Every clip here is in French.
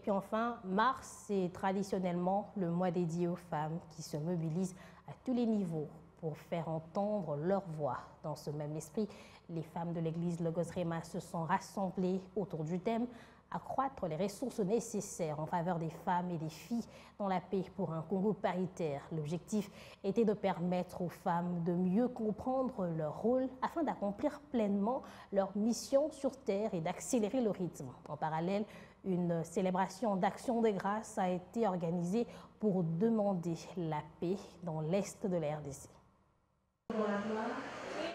puis enfin, mars, c'est traditionnellement le mois dédié aux femmes qui se mobilisent à tous les niveaux pour faire entendre leur voix. Dans ce même esprit, les femmes de l'église Logos Rema se sont rassemblées autour du thème « Accroître les ressources nécessaires en faveur des femmes et des filles dans la paix pour un Congo paritaire ». L'objectif était de permettre aux femmes de mieux comprendre leur rôle afin d'accomplir pleinement leur mission sur Terre et d'accélérer le rythme. En parallèle, une célébration d'action de grâce a été organisée pour demander la paix dans l'est de la RDC.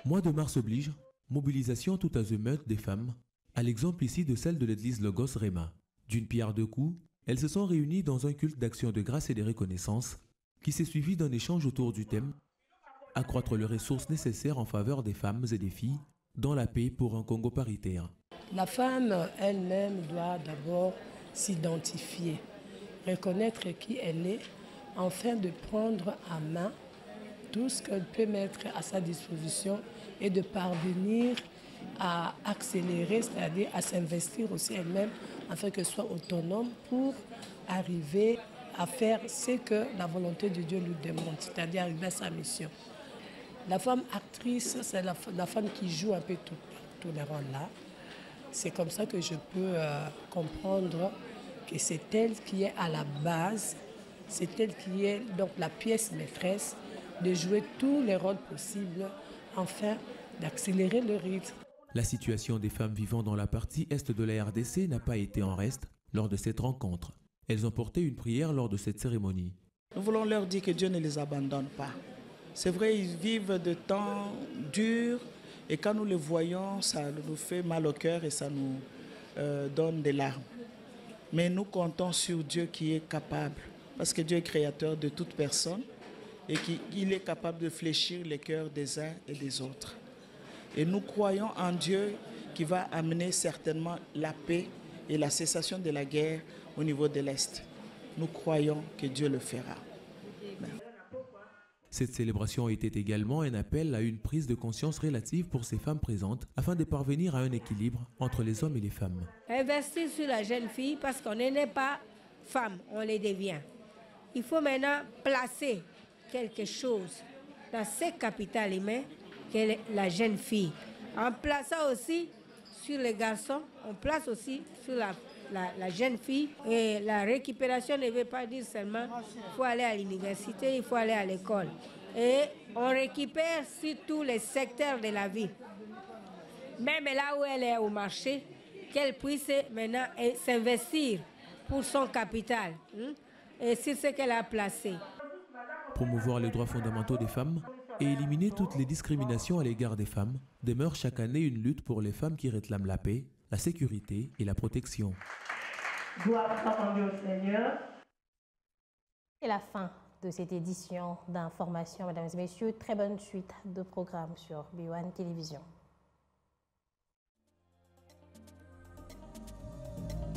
Mois de mars oblige, mobilisation tout azimut des femmes, à l'exemple ici de celle de l'église Logos Rema. D'une pierre deux coups, elles se sont réunies dans un culte d'action de grâce et de reconnaissance qui s'est suivi d'un échange autour du thème « Accroître les ressources nécessaires en faveur des femmes et des filles dans la paix pour un Congo paritaire ». La femme elle-même doit d'abord s'identifier, reconnaître qui elle est, afin de prendre à main tout ce qu'elle peut mettre à sa disposition et de parvenir à accélérer, c'est-à-dire à s'investir aussi elle-même afin qu'elle soit autonome pour arriver à faire ce que la volonté de Dieu lui demande, c'est-à-dire arriver à sa mission. La femme actrice, c'est la femme qui joue un peu tous les rôles là. C'est comme ça que je peux comprendre que c'est elle qui est à la base, c'est elle qui est donc la pièce maîtresse de jouer tous les rôles possibles afin d'accélérer le rythme. La situation des femmes vivant dans la partie est de la RDC n'a pas été en reste lors de cette rencontre. Elles ont porté une prière lors de cette cérémonie. Nous voulons leur dire que Dieu ne les abandonne pas. C'est vrai, ils vivent de temps durs et quand nous les voyons, ça nous fait mal au cœur et ça nous donne des larmes. Mais nous comptons sur Dieu qui est capable, parce que Dieu est créateur de toute personne et qu'il est capable de fléchir les cœurs des uns et des autres. Et nous croyons en Dieu qui va amener certainement la paix et la cessation de la guerre au niveau de l'Est. Nous croyons que Dieu le fera. Amen. Cette célébration était également un appel à une prise de conscience relative pour ces femmes présentes afin de parvenir à un équilibre entre les hommes et les femmes. Investir sur la jeune fille parce qu'on n'est pas femme, on les devient. Il faut maintenant placer quelque chose dans ce capital humain qu'est la jeune fille. En plaçant aussi sur les garçons, on place aussi sur la jeune fille. Et la récupération ne veut pas dire seulement qu'il faut aller à l'université, il faut aller à l'école. Et on récupère sur tous les secteurs de la vie. Même là où elle est au marché, qu'elle puisse maintenant s'investir pour son capital et sur ce qu'elle a placé. Promouvoir les droits fondamentaux des femmes et éliminer toutes les discriminations à l'égard des femmes demeure chaque année une lutte pour les femmes qui réclament la paix, la sécurité et la protection. Gloire au Seigneur. C'est la fin de cette édition d'information, mesdames et messieurs. Très bonne suite de programmes sur B1 Télévision.